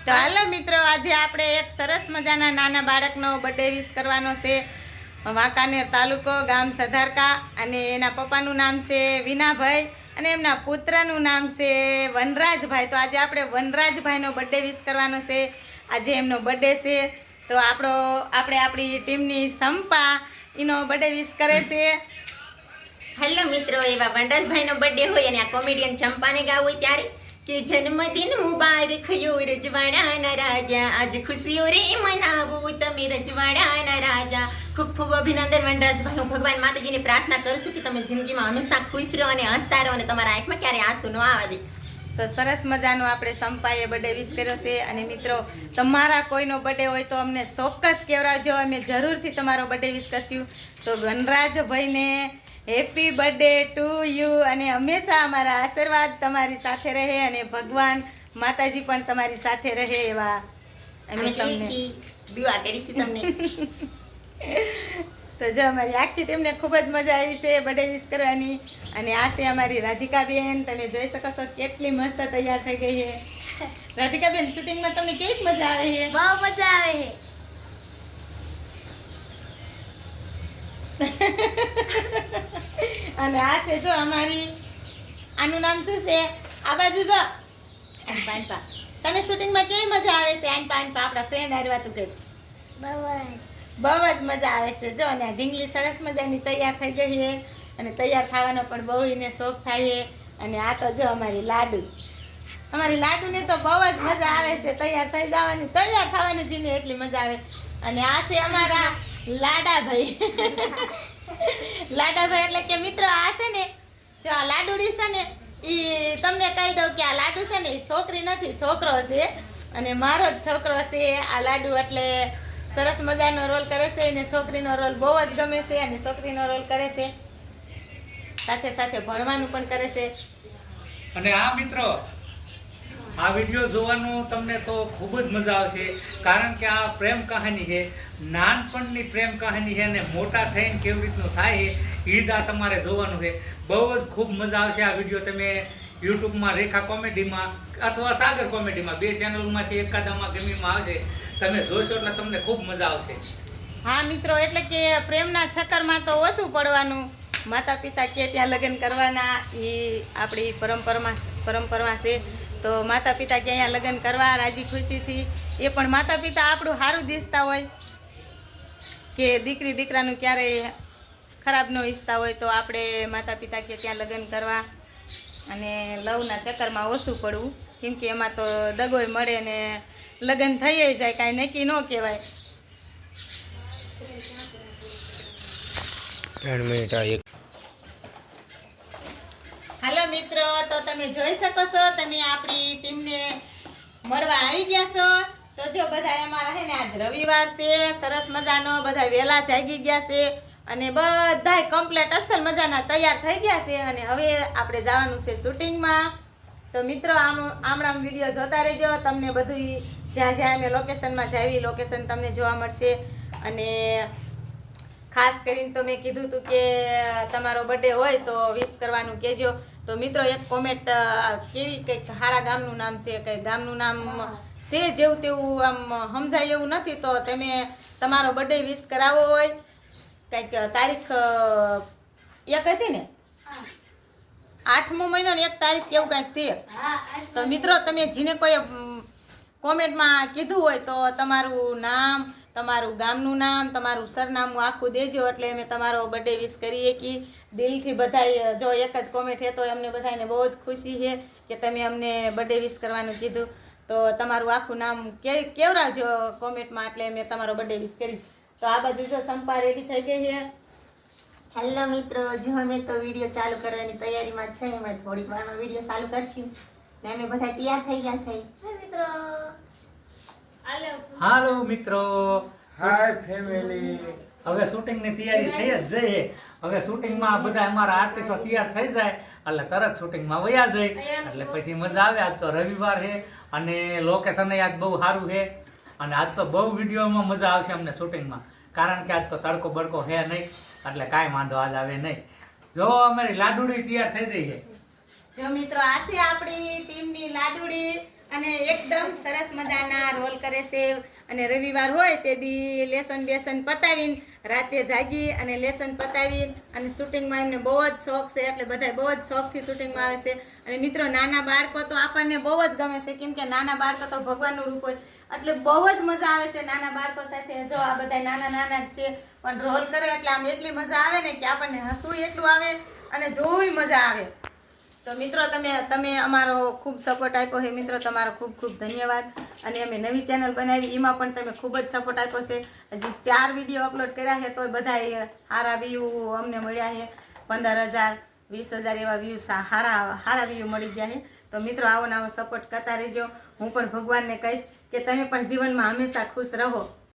તો હાલો મિત્રો, આજે આપણે એક સરસ મજાના નાના બાળકનો બર્થડે વિશ કરવાનો છે. વાંકાનેર તાલુકો, ગામ સધારકા, અને એના પપ્પાનું નામ છે વિનાભાઈ અને એમના પુત્રનું નામ છે વનરાજભાઈ. તો આજે આપણે વનરાજભાઈનો બર્થડે વિશ કરવાનો છે. આજે એમનો બર્થડે છે, તો આપણે આપણી ટીમની સંપા એનો બર્થડે વિશ કરે છે. હેલો મિત્રો, એવા વનરાજભાઈનો બર્થડે હોય અને આ કોમેડિયન ચંપાને ગાવ હોય ત્યારે કે જન્મદિન મુબારક યો રજવાડાના રાજા, આજ ખુશીઓ રે મનાવો તમે રજવાડાના રાજા. ખૂબ ખૂબ અભિનંદન વનરાજભાઈ. હું ભગવાન માતાજીને પ્રાર્થના કરું છું કે તમે જિંદગીમાં હંમેશા ખુશ રહો અને હસતા રહો અને તમારા આંખમાં ક્યારે આંસુ ન આવવા દે. તો સરસ મજાનો આપણે સંપાએ બર્થડે વિશ કર્યો છે. અને મિત્રો, તમારા કોઈનો બર્થડે હોય તો અમને ચોક્કસ કહેવડાવજો, અમે જરૂરથી તમારો બર્થડે વિશ કરશું. તો વનરાજભાઈને હેપી બર્થડે ટુ યુ, અને હંમેશા અમારા આશીર્વાદ તમારી સાથે રહે અને ભગવાન માતાજી પણ તમારી સાથે રહે એવા અમે તમને દુઆ કરીશું તમને. તો જો અમારી આખી ટીમને ખૂબ જ મજા આવી છે બર્થડે વિશ કરવાની. અને આ છે અમારી રાધિકાબેન, તમે જોઈ શકો છો કેટલી મસ્ત તૈયાર થઈ ગઈ છે. રાધિકાબેન, શૂટિંગમાં તમને કેવી મજા આવે છે? બહુ મજા આવે છે. અને આ છે જો અમારી, આનું નામ શું છે? આ બાજુ જો પાનપા. તને શૂટિંગમાં કેવી મજા આવે છે? પાનપા આપણા ફ્રેન્ડ હારે વાતું કરી. બહુ જ મજા આવે છે. જો અને ઢીંગલી સરસ મજાની તૈયાર થઈ ગઈ છે અને તૈયાર થવાનો પણ બહુ એને શોખ થાય છે. અને આ તો જો અમારી લાડુ, અમારી લાડુને તો બહુ જ મજા આવે છે તૈયાર થઈ જવાની, તૈયાર થવાની જીને એટલી મજા આવે. અને આ છે અમારા લાડાભાઈ. લાડાભાઈ એટલે કે મિત્રો આ છે ને, જો આ લાડુડી છે ને, એ તમને કહી દઉં કે આ લાડુ છે ને એ છોકરી નથી, છોકરો છે. અને મારો જ છોકરો છે આ લાડુ. એટલે સરસ મજાનો રોલ કરે છે, એને છોકરીનો રોલ બહુ જ ગમે છે અને છોકરીનો રોલ કરે છે, સાથે સાથે ભણવાનું પણ કરે છે. અને આ મિત્રો, આ વિડીયો જોવાનું તમને તો ખૂબ જ મજા આવશે, કારણ કે આ પ્રેમ કહાની છે, નાનપણની પ્રેમ કહાની છે. અને મોટા થઈને કેવી રીતનું થાય છે એ જ આ તમારે જોવાનું છે. બહુ જ ખૂબ મજા આવશે. આ વિડીયો તમે યુટ્યુબમાં રેખા કોમેડીમાં અથવા સાગર કોમેડીમાં, બે ચેનલમાંથી એકાદામાં ગમીમાં આવશે, તમે જોશો એટલે તમને ખૂબ મજા આવશે. હા મિત્રો, એટલે કે પ્રેમના ચક્કરમાં તો ઓછું પડવાનું. માતા પિતા કે ત્યાં લગ્ન કરવાના એ આપણી પરંપરા છે. તો માતા પિતા કે અહીંયા લગ્ન કરવા રાજી ખુશીથી, એ પણ માતા પિતા આપણું સારું દિસતા હોય કે દીકરી દીકરાનું ક્યારેય ખરાબ ન ઈચ્છતા હોય, તો આપણે માતા પિતા કે ત્યાં લગ્ન કરવા અને લવના ચક્કરમાં ઓછું પડવું. કેમ કે એમાં તો દગોય મળે ને લગ્ન થઈ જાય, કાંઈ નક્કી ન કહેવાય. 3 મિનિટ. હાલો મિત્રો, તો તમે જોઈ શકો છો, તમે આપણી ટીમને મળવા આવી ગયા છો. તો જો બધા અમારા છે ને આજ રવિવાર છે, સરસ મજાનો બધા વહેલા જાગી ગયા છે અને બધાય કમ્પ્લેટ અસલ મજાના તૈયાર થઈ ગયા છે. અને હવે આપણે જવાનું છે શૂટિંગમાં. તો મિત્રો, આમ વિડીયો જોતા રહેજો, તમને બધું જ્યાં જ્યાં અમે લોકેશનમાં જાવી લોકેશન તમને જોવા મળશે. અને ખાસ કરીને તો મેં કીધું હતું કે તમારો બર્થડે હોય તો વિશ કરવાનું કહેજો. તો મિત્રો, એક કોમેન્ટ કેવી કંઈક સારા ગામનું નામ છે, કંઈક ગામનું નામ છે જેવું તેવું આમ સમજાય એવું નથી, તો તમે તમારો બર્થડે વિશ કરાવવો હોય, કંઈક તારીખ એક હતી ને, 8મો મહિનો ને 1 તારીખ એવું કંઈક છે. તો મિત્રો, તમે જેને કોઈ કોમેન્ટમાં કીધું હોય તો તમારું નામ, તમારું ગામનું નામ, તમારું સરનામું આખું દેજો, એટલે અમે તમારો બર્થડે વિશ કરીએ કે દિલથી. બધાય જો એક જ કોમેન્ટ છે તો અમને બધાને બહુ જ ખુશી છે કે તમે અમને બર્થડે વિશ કરવાનું કીધું. તો તમારું આખું નામ કેવડાવજો કોમેન્ટમાં, એટલે અમે તમારો બર્થડે વિશ કરીશ. તો આ બધું જો સંપા રેડી થઈ ગઈ છે. હેલો મિત્રો, જો અમે તો વિડીયો ચાલુ કરવાની તૈયારીમાં છે. અમે થોડીક વારમાં વિડીયો ચાલુ કરશું ને અમે બધા તૈયાર થઈ ગયા છે. હાલો મિત્રો, હાય ફેમિલી. હવે શૂટિંગની તૈયારી થઈ જ જઈએ. હવે શૂટિંગમાં બધા અમારા આર્ટિસ્ટો તૈયાર થઈ જાય એટલે તરત શૂટિંગમાં વયા જાય, એટલે પછી મજા આવે. આજ તો રવિવાર છે અને લોકેશન આજ બહુ સારું છે. અને આજ તો બહુ વિડીયોમાં મજા આવશે અમને શૂટિંગમાં, કારણ કે આજ તો તડકો બડકો છે નહીં, એટલે કાંઈ વાંધો આજ આવે નહીં. જો અમારી લાડુડી તૈયાર થઈ ગઈ છે. જો મિત્રો, આ છે આપણી ટીમની લાડુડી અને એકદમ સરસ મજાના કરે છે અને રવિવાર હોય તે દી લેસન બેસન પતાવીને રાતે જાગી અને લેસન પતાવીને અને શૂટિંગમાં એમને બહુ જ શોખ છે, એટલે બધા બહુ જ શોખથી શૂટિંગમાં આવે છે. અને મિત્રો નાના બાળકો તો આપણને બહુ જ ગમે છે, કેમ કે નાના બાળકો તો ભગવાનનું રૂપ હોય, એટલે બહુ જ મજા આવે છે નાના બાળકો સાથે. જો આ બધા નાના નાના જ છે પણ રોલ કરે એટલે આમ એટલી મજા આવે ને કે આપણને હસવું એટલું આવે અને જોવી મજા આવે. તો મિત્રો તમે અમારો ખૂબ સપોર્ટ આપ્યો છે મિત્રો, તમારો ખૂબ ખૂબ ધન્યવાદ. અને અમે નવી ચેનલ બનાવી એમાં પણ તમે ખૂબ જ સપોર્ટ આપ્યો છે. હજી 4 વિડીયો અપલોડ કર્યા છે તો બધા સારા વ્યૂ અમને મળ્યા છે. 15,000 20,000 એવા વ્યૂ સારા વ્યૂ મળી ગયા છે. તો મિત્રો આવો ને આવો સપોર્ટ કરતા રહેજો. હું પણ ભગવાનને કહીશ કે તમે પણ જીવનમાં હંમેશા ખુશ રહો.